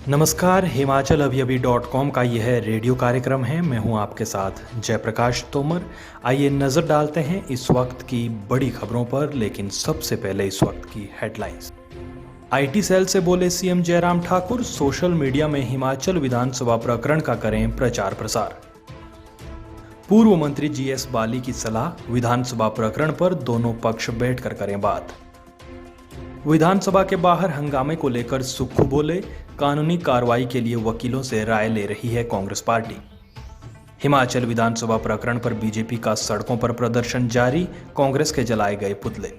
नमस्कार, हिमाचल अभी.com का यह रेडियो कार्यक्रम है। मैं हूं आपके साथ जयप्रकाश तोमर। आइए नजर डालते हैं इस वक्त की बड़ी खबरों पर, लेकिन सबसे पहले इस वक्त की हेडलाइंस। आईटी सेल से बोले CM Jairam Thakur, social media में हिमाचल विधानसभा प्रकरण का करें प्रचार प्रसार। पूर्व मंत्री जीएस बाली की सलाह, विधानसभा प्रकरण पर दोनों पक्ष बैठकर करें बात। विधानसभा के बाहर हंगामे को लेकर सुक्खू बोले, कानूनी कार्रवाई के लिए वकीलों से राय ले रही है कांग्रेस पार्टी। हिमाचल विधानसभा प्रकरण पर बीजेपी का सड़कों पर प्रदर्शन जारी, कांग्रेस के जलाए गए पुतले।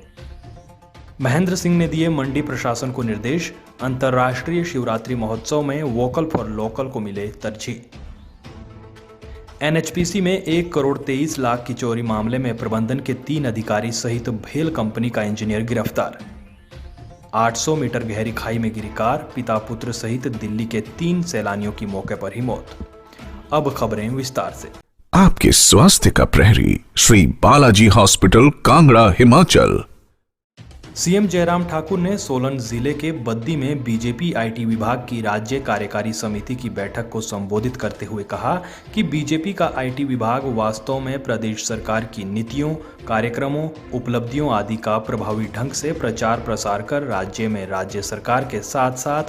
महेंद्र सिंह ने दिए मंडी प्रशासन को निर्देश, अंतर्राष्ट्रीय शिवरात्रि महोत्सव में वोकल फॉर लोकल को मिले तरजीह। एनएचपीसी में 1 करोड़ 23 लाख की चोरी मामले में प्रबंधन के 3 अधिकारी सहित भेल कंपनी का इंजीनियर गिरफ्तार। 800 मीटर गहरी खाई में गिरी कार, पिता पुत्र सहित दिल्ली के 3 सैलानियों की मौके पर ही मौत। अब खबरें विस्तार से। आपके स्वास्थ्य का प्रहरी श्री बालाजी हॉस्पिटल, कांगड़ा, हिमाचल। सीएम जयराम ठाकुर ने सोलन जिले के बद्दी में बीजेपी आईटी विभाग की राज्य कार्यकारी समिति की बैठक को संबोधित करते हुए कहा कि बीजेपी का आईटी विभाग वास्तव में प्रदेश सरकार की नीतियों, कार्यक्रमों, उपलब्धियों आदि का प्रभावी ढंग से प्रचार प्रसार कर राज्य में राज्य सरकार के साथ साथ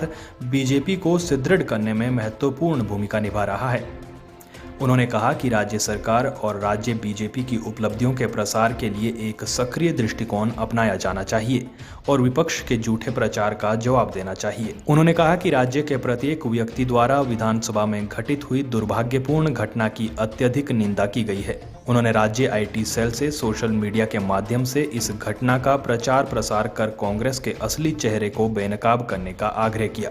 बीजेपी को सुदृढ़ करने में महत्वपूर्ण भूमिका निभा रहा है। उन्होंने कहा कि राज्य सरकार और राज्य बीजेपी की उपलब्धियों के प्रसार के लिए एक सक्रिय दृष्टिकोण अपनाया जाना चाहिए और विपक्ष के झूठे प्रचार का जवाब देना चाहिए। उन्होंने कहा कि राज्य के प्रत्येक व्यक्ति द्वारा विधानसभा में घटित हुई दुर्भाग्यपूर्ण घटना की अत्यधिक निंदा की गई है। उन्होंने राज्य आईटी सेल से सोशल मीडिया के माध्यम से इस घटना का प्रचार प्रसार कर कांग्रेस के असली चेहरे को बेनकाब करने का आग्रह किया।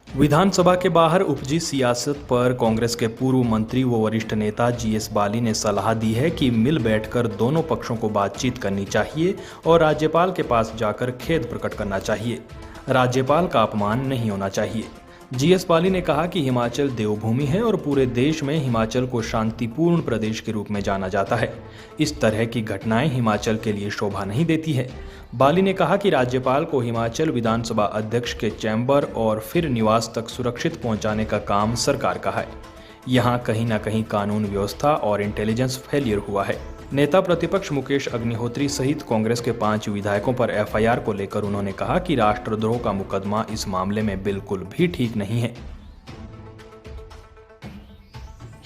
विधानसभा के बाहर उपजी सियासत पर कांग्रेस के पूर्व मंत्री व वरिष्ठ नेता जीएस बाली ने सलाह दी है कि मिल बैठकर दोनों पक्षों को बातचीत करनी चाहिए और राज्यपाल के पास जाकर खेद प्रकट करना चाहिए। राज्यपाल का अपमान नहीं होना चाहिए। जीएस बाली ने कहा कि हिमाचल देवभूमि है और पूरे देश में हिमाचल को शांतिपूर्ण प्रदेश के रूप में जाना जाता है। इस तरह की घटनाएं हिमाचल के लिए शोभा नहीं देती है। बाली ने कहा कि राज्यपाल को हिमाचल विधानसभा अध्यक्ष के चैम्बर और फिर निवास तक सुरक्षित पहुंचाने का काम सरकार का है। यहां कहीं न कहीं कानून व्यवस्था और इंटेलिजेंस फेलियर हुआ है। नेता प्रतिपक्ष मुकेश अग्निहोत्री सहित कांग्रेस के 5 विधायकों पर एफआईआर को लेकर उन्होंने कहा कि राष्ट्रद्रोह का मुकदमा इस मामले में बिल्कुल भी ठीक नहीं है।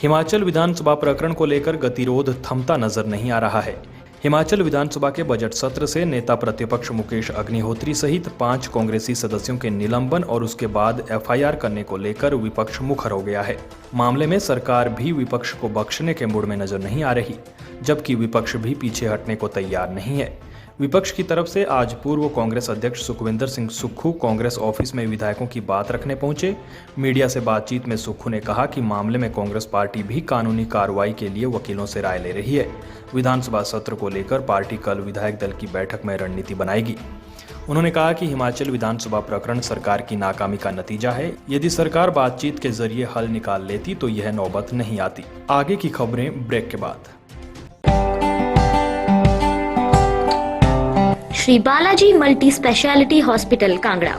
हिमाचल विधानसभा प्रकरण को लेकर गतिरोध थमता नजर नहीं आ रहा है। हिमाचल विधानसभा के बजट सत्र से नेता प्रतिपक्ष मुकेश अग्निहोत्री सहित 5 कांग्रेसी सदस्यों के निलंबन और उसके बाद एफआईआर करने को लेकर विपक्ष मुखर हो गया है। मामले में सरकार भी विपक्ष को बख्शने के मूड में नजर नहीं आ रही, जबकि विपक्ष भी पीछे हटने को तैयार नहीं है। विपक्ष की तरफ से आज पूर्व कांग्रेस अध्यक्ष सुखविंदर सिंह सुक्खू कांग्रेस ऑफिस में विधायकों की बात रखने पहुंचे। मीडिया से बातचीत में सुक्खू ने कहा कि मामले में कांग्रेस पार्टी भी कानूनी कार्रवाई के लिए वकीलों से राय ले रही है। विधानसभा सत्र को लेकर पार्टी कल विधायक दल की बैठक में रणनीति बनाएगी। उन्होंने कहा कि हिमाचल विधानसभा प्रकरण सरकार की नाकामी का नतीजा है। यदि सरकार बातचीत के जरिए हल निकाल लेती तो यह नौबत नहीं आती। आगे की खबरें ब्रेक के बाद। Shri Balaji multi speciality hospital Kangra,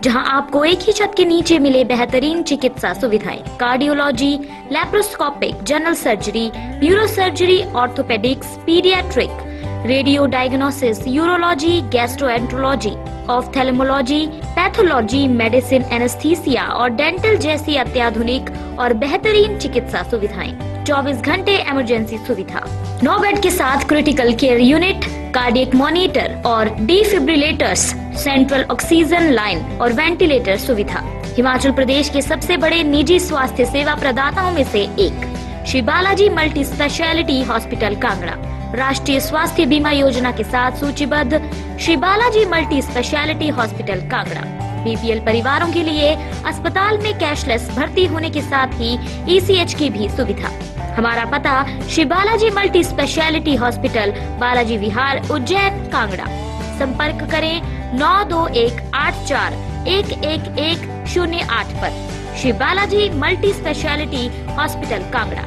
जहां आपको एक ही छत के नीचे मिले बेहतरीन चिकित्सा सुविधाएं, cardiology, laparoscopic, general surgery, neuro surgery, orthopaedics, paediatric, radio diagnosis, urology, gastroenterology, ophthalmology, pathology, medicine, anaesthesia और डेंटल जैसी अत्याधुनिक और बेहतरीन चिकित्सा सुविधाएं, 24 घंटे इमरजेंसी सुविधा, 9 बेड के साथ critical care unit, cardiac monitor और डिफिब्रिलेटर्स, सेंट्रल ऑक्सीजन लाइन और वेंटिलेटर सुविधा। हिमाचल प्रदेश के सबसे बड़े निजी स्वास्थ्य सेवा प्रदाताओं में से एक Shri Balaji multi speciality hospital Kangra राष्ट्रीय स्वास्थ्य बीमा योजना के साथ सूचीबद्ध Shri Balaji multi speciality hospital Kangra BPL परिवारों के लिए अस्पताल में कैशलेस भर्ती होने के साथ ही ईसीएच की भी सुविधा। हमारा पता Shri Balaji multi speciality hospital, Balaji Vihar, Ujjain, Kangra. संपर्क करें 9218411108 पर। Shri Balaji multi speciality hospital Kangra.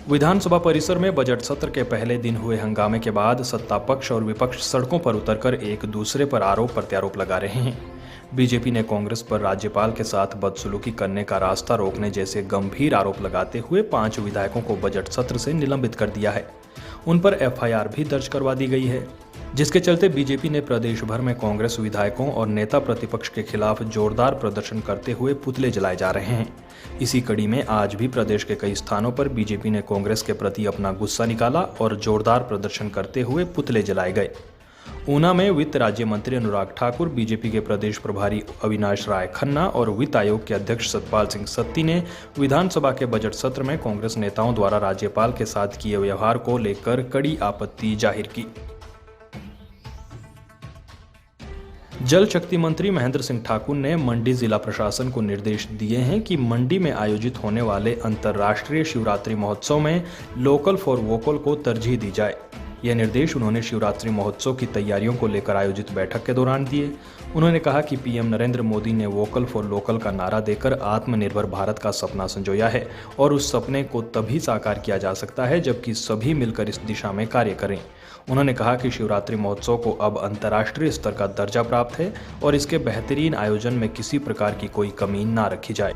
विधानसभा परिसर में बजट सत्र के पहले दिन हुए हंगामे के बाद सत्ता पक्ष और विपक्ष सड़कों पर उतरकर एक दूसरे पर आरोप प्रत्यारोप लगा रहे हैं। बीजेपी ने कांग्रेस पर राज्यपाल के साथ बदसलूकी करने का रास्ता रोकने जैसे गंभीर आरोप लगाते हुए 5 विधायकों को बजट सत्र से निलंबित कर दिया है। उन पर एफआईआर भी दर्ज करवा दी गई है, जिसके चलते बीजेपी ने प्रदेश भर में कांग्रेस विधायकों और नेता प्रतिपक्ष के खिलाफ जोरदार प्रदर्शन करते हुए पुतले जलाए जा रहे हैं। इसी कड़ी में आज भी प्रदेश के कई स्थानों पर बीजेपी ने कांग्रेस के प्रति अपना गुस्सा निकाला और जोरदार प्रदर्शन करते हुए पुतले जलाए गए। ऊना में वित्त राज्य मंत्री अनुराग ठाकुर, बीजेपी के प्रदेश प्रभारी अविनाश राय खन्ना और वित्त आयोग के अध्यक्ष सतपाल सिंह सत्ती ने विधानसभा के बजट सत्र में कांग्रेस नेताओं द्वारा राज्यपाल के साथ किए व्यवहार को लेकर कड़ी आपत्ति जाहिर की। जल शक्ति मंत्री महेंद्र सिंह ठाकुर ने मंडी जिला प्रशासन को निर्देश दिए हैं कि मंडी में आयोजित होने वाले अंतर्राष्ट्रीय शिवरात्रि महोत्सव में लोकल फॉर वोकल को तरजीह दी जाए। यह निर्देश उन्होंने शिवरात्रि महोत्सव की तैयारियों को लेकर आयोजित बैठक के दौरान दिए। उन्होंने कहा कि पीएम नरेंद्र मोदी ने वोकल फॉर लोकल का नारा देकर आत्मनिर्भर भारत का सपना संजोया है और उस सपने को तभी साकार किया जा सकता है जबकि सभी मिलकर इस दिशा में कार्य करें। उन्होंने कहा कि शिवरात्रि महोत्सव को अब अंतर्राष्ट्रीय स्तर का दर्जा प्राप्त है और इसके बेहतरीन आयोजन में किसी प्रकार की कोई कमी ना रखी जाए।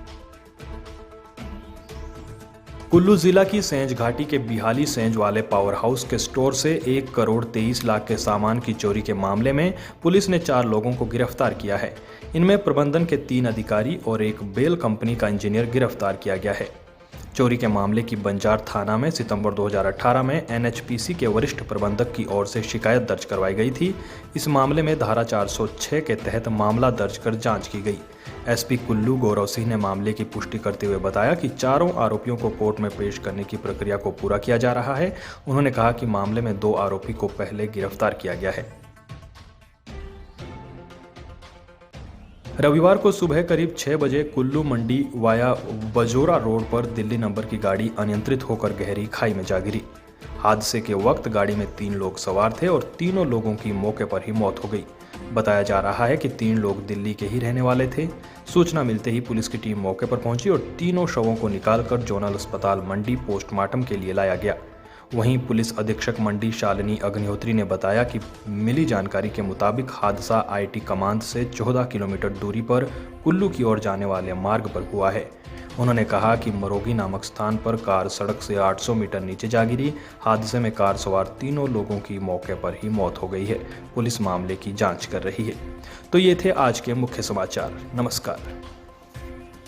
कुल्लू जिला की सेंज घाटी के बिहाली सेंज वाले पावर हाउस के स्टोर से 1 करोड़ 23 लाख के सामान की चोरी के मामले में पुलिस ने 4 लोगों को गिरफ्तार किया है। इनमें प्रबंधन के 3 अधिकारी और एक बेल कंपनी का इंजीनियर गिरफ्तार किया गया है। चोरी के मामले की बंजार थाना में सितंबर 2018 में एनएचपीसी के वरिष्ठ प्रबंधक की ओर से शिकायत दर्ज करवाई गई थी। इस मामले में धारा 406 के तहत मामला दर्ज कर जांच की गई। एसपी कुल्लू गौरव सिंह ने मामले की पुष्टि करते हुए बताया कि चारों आरोपियों को कोर्ट में पेश करने की प्रक्रिया को पूरा किया जा रहा है। उन्होंने कहा कि मामले में 2 आरोपी को पहले गिरफ्तार किया गया है। रविवार को सुबह करीब 6 बजे कुल्लू मंडी वाया बजोरा रोड पर दिल्ली नंबर की गाड़ी अनियंत्रित होकर गहरी खाई में जा गिरी। हादसे के वक्त गाड़ी में 3 लोग सवार थे और तीनों लोगों की मौके पर ही मौत हो गई। बताया जा रहा है कि 3 लोग दिल्ली के ही रहने वाले थे। सूचना मिलते ही पुलिस की टीम मौके पर पहुंची और तीनों शवों को निकालकर जोनल अस्पताल मंडी पोस्टमार्टम के लिए लाया गया। वहीं पुलिस अधीक्षक मंडी शालिनी अग्निहोत्री ने बताया कि मिली जानकारी के मुताबिक हादसा आईटी कमांद से 14 किलोमीटर दूरी पर कुल्लू की ओर जाने वाले मार्ग पर हुआ है। उन्होंने कहा कि मरोगी नामक स्थान पर कार सड़क से 800 मीटर नीचे जा गिरी। हादसे में कार सवार तीनों लोगों की मौके पर ही मौत हो गई है। पुलिस मामले की जांच कर रही है। तो ये थे आज के मुख्य समाचार। नमस्कार।